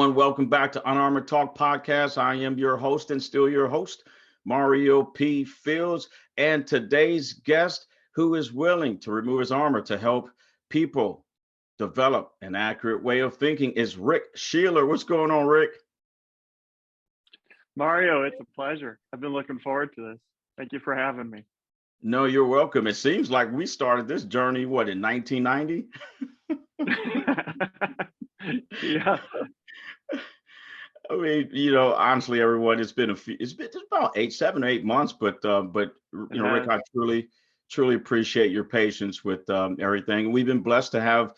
everyone. Welcome back to Unarmored Talk Podcast. I am your host and still your host, Mario P. Fields. And today's guest, who is willing to remove his armor to help people develop an accurate way of thinking, is Rick Scheeler. What's going on, Rick? Mario, it's a pleasure. I've been looking forward to this. Thank you for having me. No, you're welcome. It seems like we started this journey, what, in 1990? Yeah. I mean, honestly, everyone, it's been about 7 or 8 months, but Rick, I truly appreciate your patience with everything. We've been blessed to have,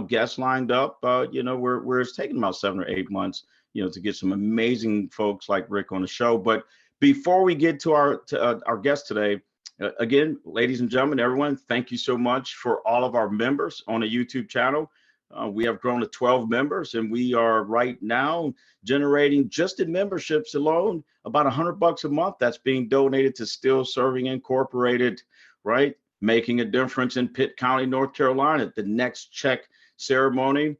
guests lined up, where it's taken about 7 or 8 months, to get some amazing folks like Rick on the show. But before we get to our guest today, again, ladies and gentlemen, everyone, thank you so much for all of our members on the YouTube channel. We have grown to 12 members, and we are right now generating, just in memberships alone, about $100 a month that's being donated to Still Serving Incorporated, right? Making a difference in Pitt County, North Carolina. The next check ceremony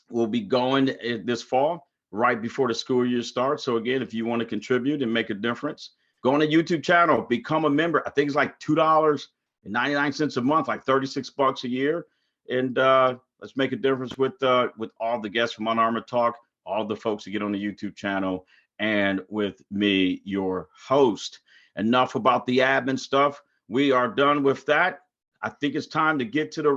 will be going this fall, right before the school year starts. So again, if you want to contribute and make a difference, go on the YouTube channel, become a member. I think it's like $2.99 a month, like $36 a year. And let's make a difference with all the guests from Unarmored Talk, all the folks that get on the YouTube channel, and with me, your host. Enough about the admin stuff. We are done with that. I think it's time to get to the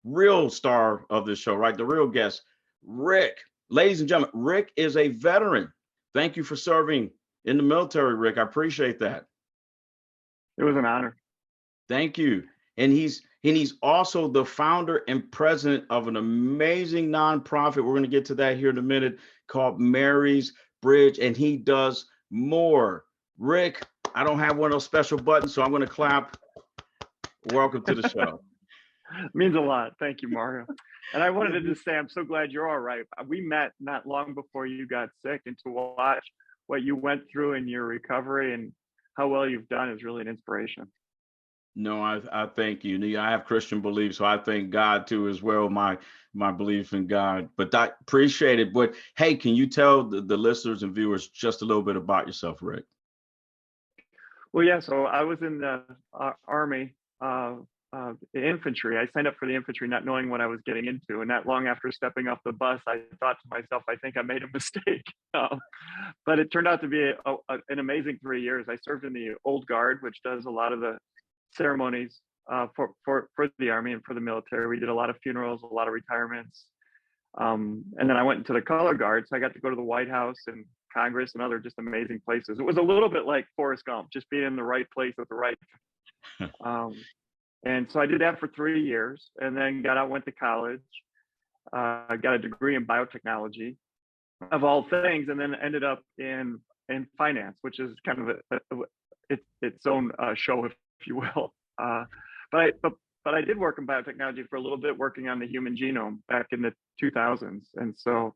real star of the show, right? The real guest, Rick. Ladies and gentlemen, Rick is a veteran. Thank you for serving in the military, Rick. I appreciate that. It was an honor. Thank you. And he's also the founder and president of an amazing nonprofit. We're going to get to that here in a minute, called Mary's Bridge, and he does more. Rick, I don't have one of those special buttons, so I'm going to clap. Welcome to the show. It means a lot. Thank you, Mario. And I wanted to just say, I'm so glad you're all right. We met not long before you got sick, and to watch what you went through in your recovery and how well you've done is really an inspiration. No, I thank you. I have Christian beliefs, so I thank God too as well, my belief in God. But I appreciate it. But hey, can you tell the listeners and viewers just a little bit about yourself, Rick? Well, yeah, so I was in the Army, the infantry. I signed up for the infantry not knowing what I was getting into. And not long after stepping off the bus, I thought to myself, I think I made a mistake. But it turned out to be an amazing 3 years. I served in the Old Guard, which does a lot of the ceremonies for the Army and for the military. We did a lot of funerals, a lot of retirements. And then I went into the Color Guard. So I got to go to the White House and Congress and other just amazing places. It was a little bit like Forrest Gump, just being in the right place at the right time. And so I did that for 3 years, and then got out, went to college, got a degree in biotechnology, of all things, and then ended up in finance, which is kind of its own show, if you will. But I did work in biotechnology for a little bit, working on the human genome back in the 2000s. And so,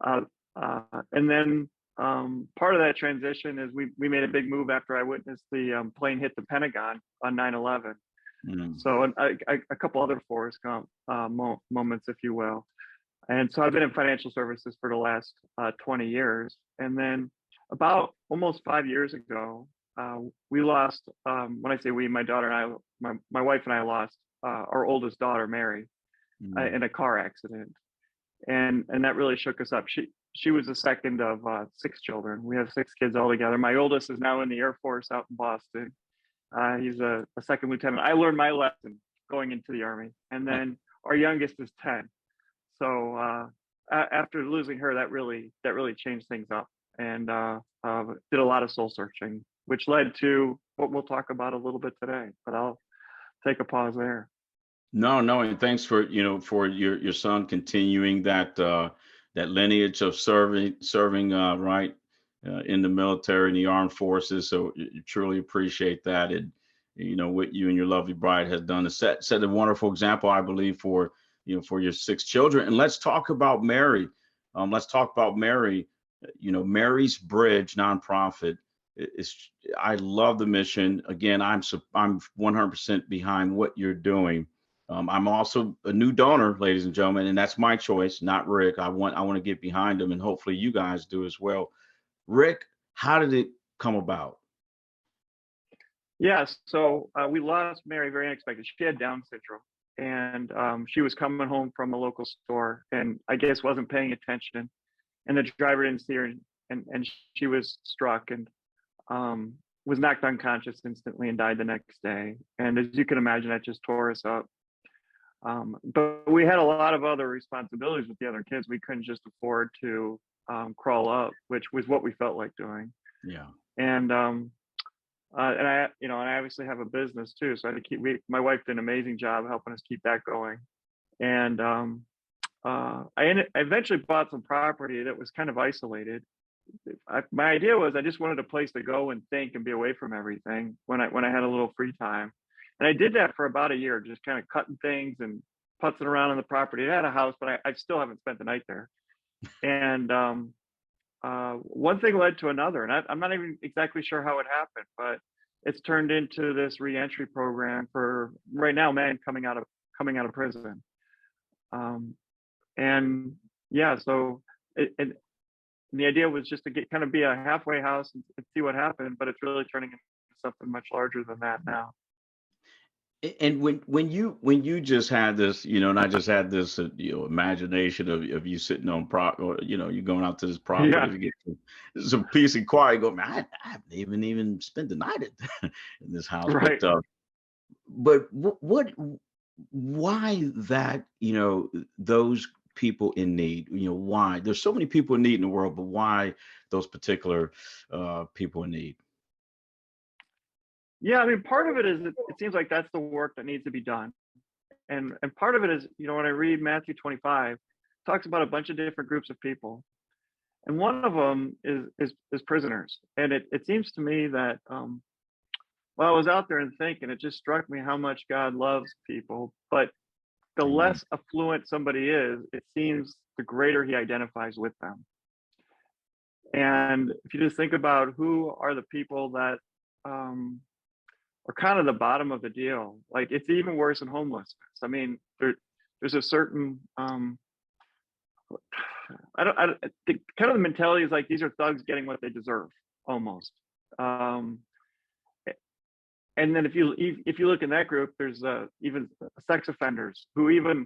and then part of that transition is we made a big move after I witnessed the plane hit the Pentagon on 9/11. So a couple other Forrest Gump moments, if you will. And so I've been in financial services for the last 20 years. And then about almost 5 years ago, we lost, when I say we, my daughter and I, my wife and I lost our oldest daughter, Mary, in a car accident. And that really shook us up. She was the second of 6 children. We have 6 kids all together. My oldest is now in the Air Force out in Boston. He's a second lieutenant. I learned my lesson going into the Army. And then our youngest is 10. So after losing her, that really changed things up, and did a lot of soul searching, which led to what we'll talk about a little bit today. But I'll take a pause there. No, and thanks for your son continuing that lineage of serving right in the military and the armed forces. So you truly appreciate that. And what you and your lovely bride has done is set a wonderful example, I believe, for your 6 children. And let's talk about Mary. Mary's Bridge nonprofit. I love the mission. Again, I'm 100% behind what you're doing. I'm also a new donor, ladies and gentlemen, and that's my choice, not Rick. I want to get behind him, and hopefully you guys do as well. Rick, how did it come about? Yeah, so we lost Mary very unexpected. She had Down syndrome, and she was coming home from a local store, and I guess wasn't paying attention, and the driver didn't see her, and she was struck and was knocked unconscious instantly and died the next day. And as you can imagine, that just tore us up. But we had a lot of other responsibilities with the other kids. We couldn't just afford to crawl up, which was what we felt like doing. Yeah. And I, and I obviously have a business too, so I had to keep. My wife did an amazing job helping us keep that going. And I eventually bought some property that was kind of isolated. My idea was I just wanted a place to go and think and be away from everything when I had a little free time. And I did that for about a year, just kind of cutting things and putzing around on the property. I had a house, but I still haven't spent the night there. And one thing led to another, and I'm not even exactly sure how it happened, but it's turned into this reentry program for right now men coming out of prison. And yeah, so the idea was just to kind of be a halfway house and see what happened, but it's really turning into something much larger than that now. And when you just had this, and I just had this, imagination of you sitting on or you going out to this property Yeah, to get some peace and quiet. You go, man, I haven't even spent the night in this house. right. But why that, those people in need, why there's so many people in need in the world, but why those particular people in need? Yeah, I mean, part of it is it seems like that's the work that needs to be done. And part of it is, when I read Matthew 25, it talks about a bunch of different groups of people. And one of them is prisoners. And it seems to me that while I was out there and thinking, it just struck me how much God loves people. But the Amen. less affluent somebody is, it seems the greater he identifies with them. And if you just think about who are the people that are kind of the bottom of the deal, like it's even worse than homelessness. I mean, there's a certain I think kind of the mentality is like these are thugs getting what they deserve almost. And then if you look in that group, there's even sex offenders who even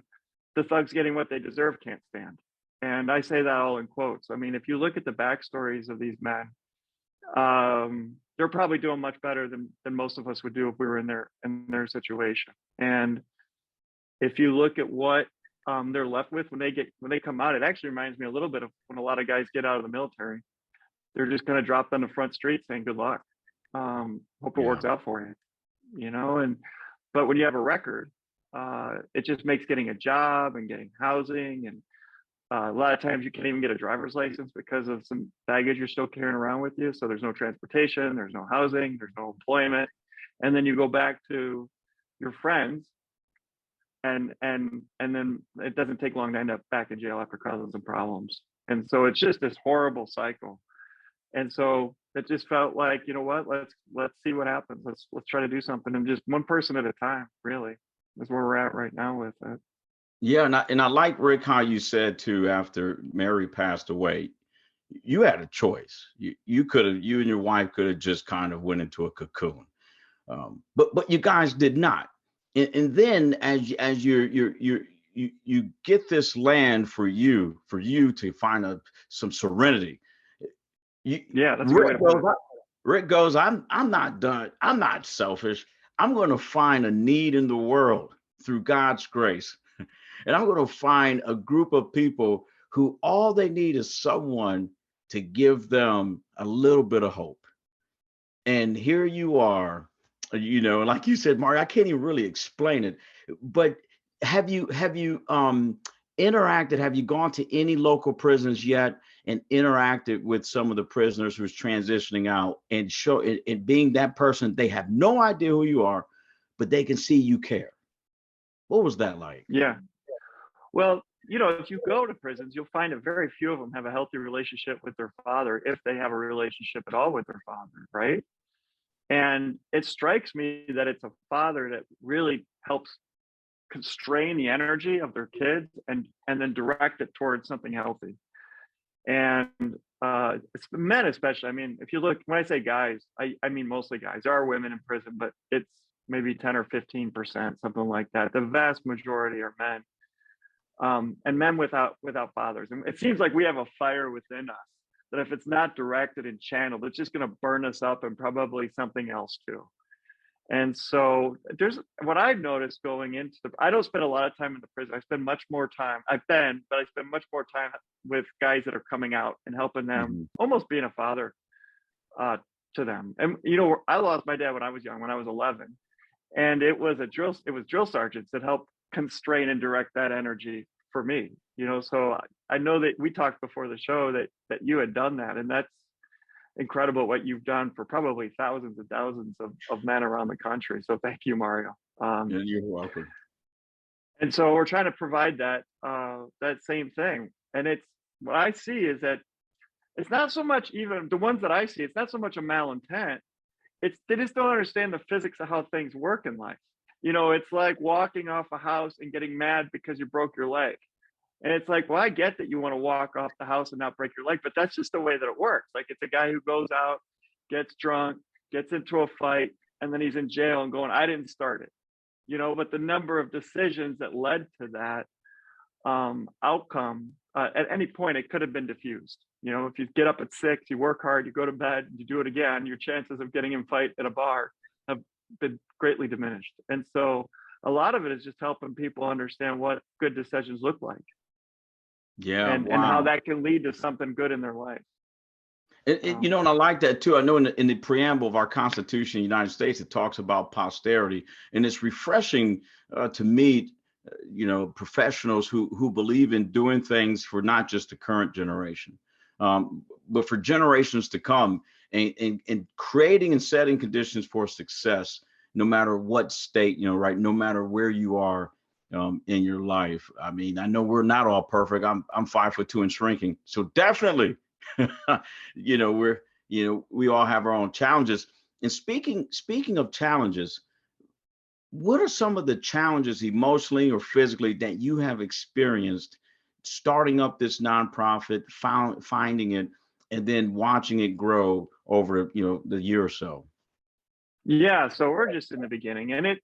the thugs getting what they deserve can't stand. And I say that all in quotes. I mean, if you look at the backstories of these men, they're probably doing much better than most of us would do if we were in their situation. And if you look at what they're left with when they come out, it actually reminds me a little bit of when a lot of guys get out of the military. They're just kind of dropped on the front street saying good luck. Hope it Yeah. works out for you, but when you have a record, it just makes getting a job and getting housing, and a lot of times you can't even get a driver's license because of some baggage you're still carrying around with you. So there's no transportation, there's no housing, there's no employment. And then you go back to your friends, and then it doesn't take long to end up back in jail after causing some problems. And so it's just this horrible cycle. And so it just felt like, you know what, let's see what happens. Let's try to do something, and just one person at a time, really, is where we're at right now with it. Yeah, and I like, Rick, how you said too, after Mary passed away, you had a choice. You and your wife could have just kind of went into a cocoon, but you guys did not. And then as you get this land for you to find some serenity. Yeah, that's a good way to put it. Rick goes, I'm not done. I'm not selfish. I'm going to find a need in the world through God's grace. And I'm going to find a group of people who all they need is someone to give them a little bit of hope. And here you are, like you said, Mario, I can't even really explain it. But have you interacted? Have you gone to any local prisons yet and interacted with some of the prisoners who's transitioning out and show it being that person? They have no idea who you are, but they can see you care. What was that like? Yeah. Well, if you go to prisons, you'll find that very few of them have a healthy relationship with their father, if they have a relationship at all with their father, right? And it strikes me that it's a father that really helps constrain the energy of their kids and then direct it towards something healthy. And it's men especially. I mean, if you look, when I say guys, I mean mostly guys. There are women in prison, but it's maybe 10 or 15%, something like that. The vast majority are men, and men without fathers. And it seems like we have a fire within us that if it's not directed and channeled, it's just going to burn us up, and probably something else too. And so there's what I've noticed going into I don't spend a lot of time in the prison. I spend much more time, but I spend much more time with guys that are coming out and helping them, almost being a father to them. And, I lost my dad when I was young, when I was 11. And it was drill sergeants that helped constrain and direct that energy for me, so I know that we talked before the show that you had done that. And that's incredible what you've done for probably thousands and thousands of men around the country. So thank you, Mario. Yeah, you're welcome. And so we're trying to provide that same thing. And it's what I see is that it's not so much, even the ones that I see, it's not so much a malintent. It's they just don't understand the physics of how things work in life. It's like walking off a house and getting mad because you broke your leg. And it's like, well, I get that you want to walk off the house and not break your leg, but that's just the way that it works. Like, it's a guy who goes out, gets drunk, gets into a fight, and then he's in jail and going, I didn't start it. But the number of decisions that led to that outcome, at any point, it could have been diffused. If you get up at 6, you work hard, you go to bed, you do it again, your chances of getting in a fight at a bar have been greatly diminished. And so a lot of it is just helping people understand what good decisions look like. Yeah, and how that can lead to something good in their life. And I like that too. I know in the preamble of our Constitution, of the United States, it talks about posterity, and it's refreshing to meet, professionals who believe in doing things for not just the current generation, but for generations to come, and creating and setting conditions for success, no matter what state, right, no matter where you are in your life. I mean, I know we're not all perfect. I'm 5'2" and shrinking, so definitely, we all have our own challenges. And speaking of challenges, what are some of the challenges emotionally or physically that you have experienced starting up this nonprofit, finding it, and then watching it grow over, the year or so? Yeah, so we're just in the beginning, and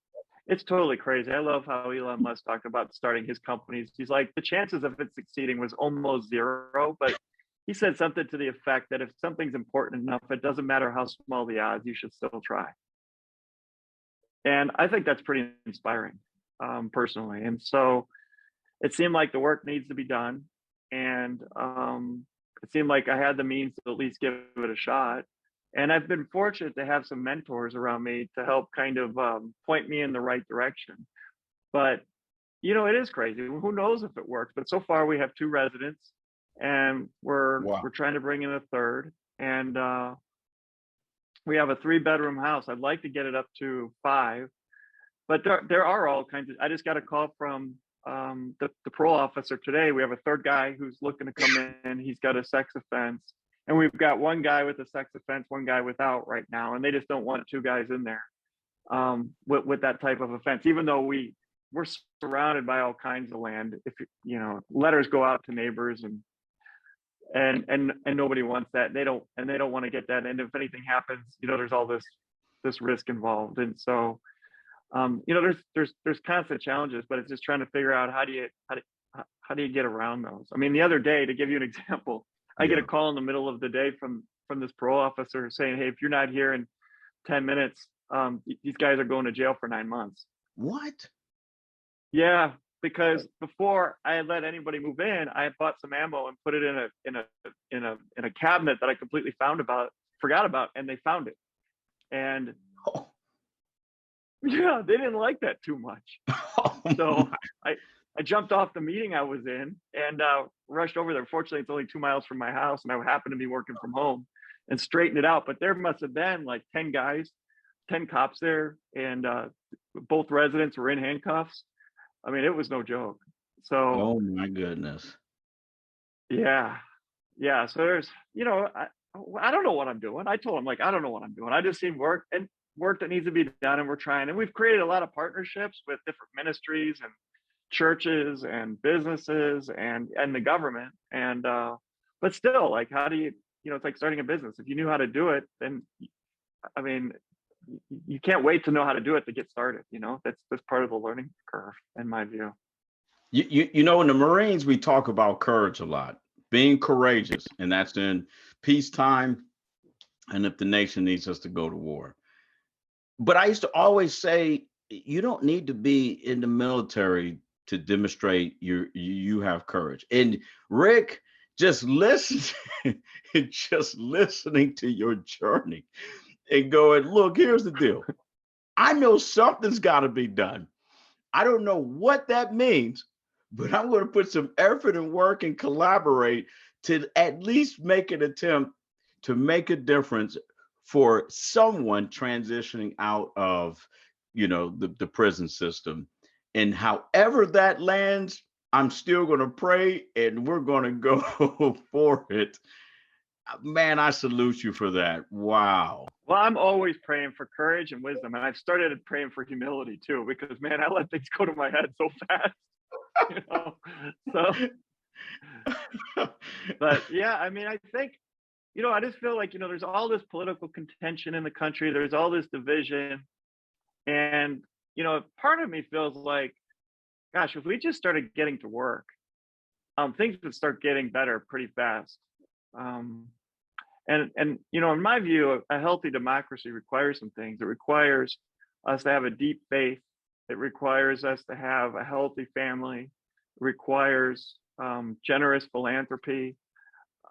it's totally crazy. I love how Elon Musk talked about starting his companies. He's like, the chances of it succeeding was almost zero, but he said something to the effect that if something's important enough, it doesn't matter how small the odds, you should still try. And I think that's pretty inspiring, personally. And so it seemed like the work needs to be done. And it seemed like I had the means to at least give it a shot. And I've been fortunate to have some mentors around me to help kind of point me in the right direction. But, it is crazy. Who knows if it works? But so far we have 2 residents, and we're trying to bring in a third. And we have a 3-bedroom house. I'd like to get it up to 5, but there are all kinds of. I just got a call from the parole officer today. We have a third guy who's looking to come in. He's got a sex offense, and we've got one guy with a sex offense, one guy without right now, and they just don't want 2 guys in there with that type of offense. Even though we're surrounded by all kinds of land. If letters go out to neighbors and nobody wants that. They don't want to get that. And if anything happens, there's all this risk involved. And so, there's constant challenges, but it's just trying to figure out how do you get around those? I mean, the other day, to give you an example, I get a call in the middle of the day from this parole officer saying, hey, if you're not here in 10 minutes, these guys are going to jail for 9 months. What? Yeah. Because before I had let anybody move in, I had bought some ammo and put it in a cabinet that I completely forgot about, and they found it. And yeah, they didn't like that too much. So I jumped off the meeting I was in and rushed over there. Fortunately, it's only 2 miles from my house, and I happened to be working from home, and straightened it out. But there must have been like 10 cops there, and both residents were in handcuffs. I mean, it was no joke. So, oh my goodness. Yeah. So there's, I don't know what I'm doing. I told him, like, I don't know what I'm doing. I just need work. And work that needs to be done, and we're trying. And we've created a lot of partnerships with different ministries and churches and businesses and the government. And but still, like, how do you, it's like starting a business. If you knew how to do it, then I mean, you can't wait to know how to do it to get started. That's part of the learning curve, in my view. In the Marines, we talk about courage a lot, being courageous, and that's in peacetime and if the nation needs us to go to war. But I used to always say, you don't need to be in the military to demonstrate you have courage. And Rick, just listening to your journey and going, look, here's the deal. I know something's got to be done. I don't know what that means, but I'm going to put some effort and work and collaborate to at least make an attempt to make a difference for someone transitioning out of, the prison system. And however that lands, I'm still going to pray and we're going to go for it. Man, I salute you for that. Wow. Well, I'm always praying for courage and wisdom. And I've started praying for humility too, because man, I let things go to my head so fast. But yeah, I mean, I think, I just feel like, there's all this political contention in the country. There's all this division. And, part of me feels like, gosh, if we just started getting to work, things would start getting better pretty fast. And in my view, a healthy democracy requires some things. It requires us to have a deep faith. It requires us to have a healthy family. It requires generous philanthropy.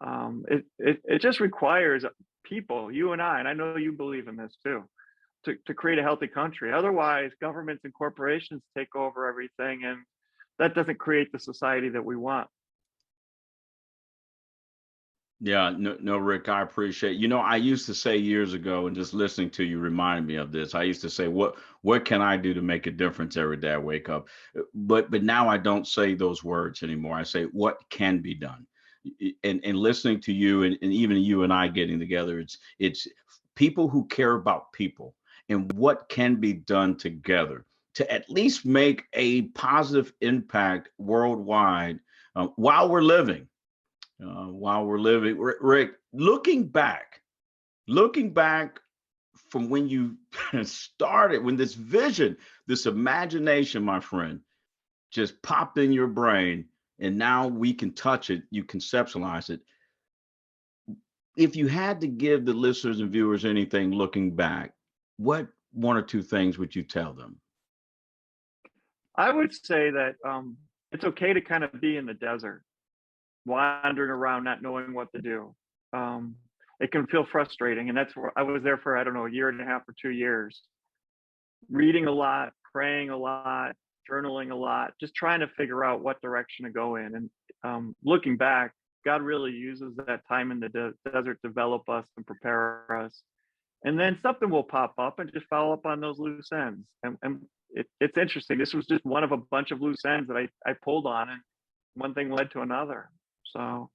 It just requires people, you and I know you believe in this too, to create a healthy country. Otherwise, governments and corporations take over everything, and that doesn't create the society that we want. Yeah, no, Rick, I appreciate. I used to say years ago, and just listening to you reminded me of this. I used to say, what can I do to make a difference every day I wake up? But now I don't say those words anymore. I say, what can be done? And listening to you, and even you and I getting together, it's people who care about people and what can be done together to at least make a positive impact worldwide while we're living. Rick, looking back from when you started, when this vision, this imagination, my friend, just popped in your brain, and now we can touch it, you conceptualize it. If you had to give the listeners and viewers anything looking back, what one or two things would you tell them? I would say that it's okay to kind of be in the desert, wandering around, not knowing what to do. It can feel frustrating. And that's where I was there for, I don't know, a year and a half or 2 years, reading a lot, praying a lot, journaling a lot, just trying to figure out what direction to go in. And looking back, God really uses that time in the desert to develop us and prepare us. And then something will pop up and just follow up on those loose ends. And it's interesting. This was just one of a bunch of loose ends that I pulled on, and one thing led to another. So,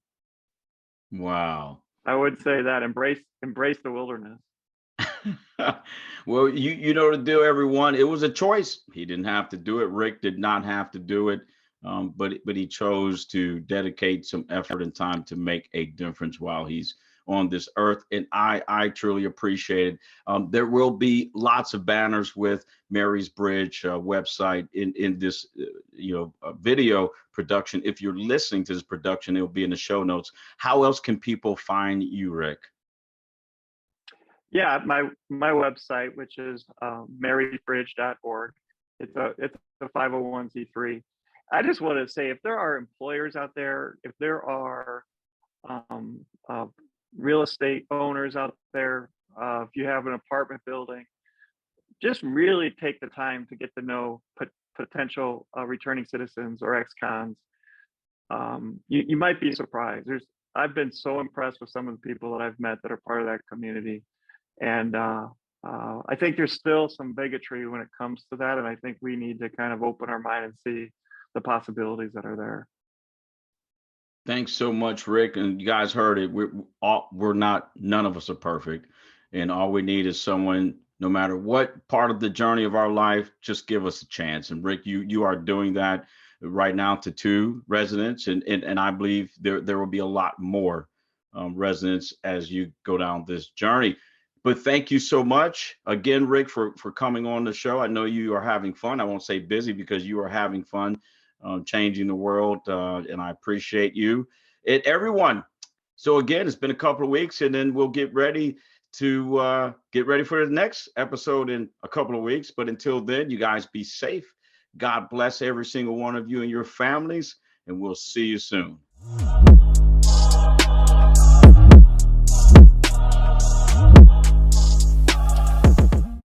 wow. I would say that embrace the wilderness. Well, you know the deal, everyone. It was a choice. He didn't have to do it. Rick did not have to do it, but he chose to dedicate some effort and time to make a difference while he's on this earth, and I truly appreciate it. There will be lots of banners with Mary's Bridge website in this video production. If you're listening to this production, it will be in the show notes. How else can people find you, Rick? Yeah, my website, which is marysbridge.org. It's a 501c3. I just want to say, if there are employers out there, if there are real estate owners out there, if you have an apartment building, just really take the time to get to know potential returning citizens or ex-cons. You might be surprised. I've been so impressed with some of the people that I've met that are part of that community. And I think there's still some bigotry when it comes to that. And I think we need to kind of open our mind and see the possibilities that are there. Thanks so much, Rick. And you guys heard it. None of us are perfect. And all we need is someone No matter what part of the journey of our life, just give us a chance. And Rick, you are doing that right now to 2 residents, and I believe there will be a lot more residents as you go down this journey. But thank you so much again, Rick, for coming on the show. I know you are having fun. I won't say busy because you are having fun changing the world, and I appreciate you and everyone. So again, it's been a couple of weeks, and then we'll get ready for the next episode in a couple of weeks. But until then, you guys be safe. God bless every single one of you and your families, and we'll see you soon.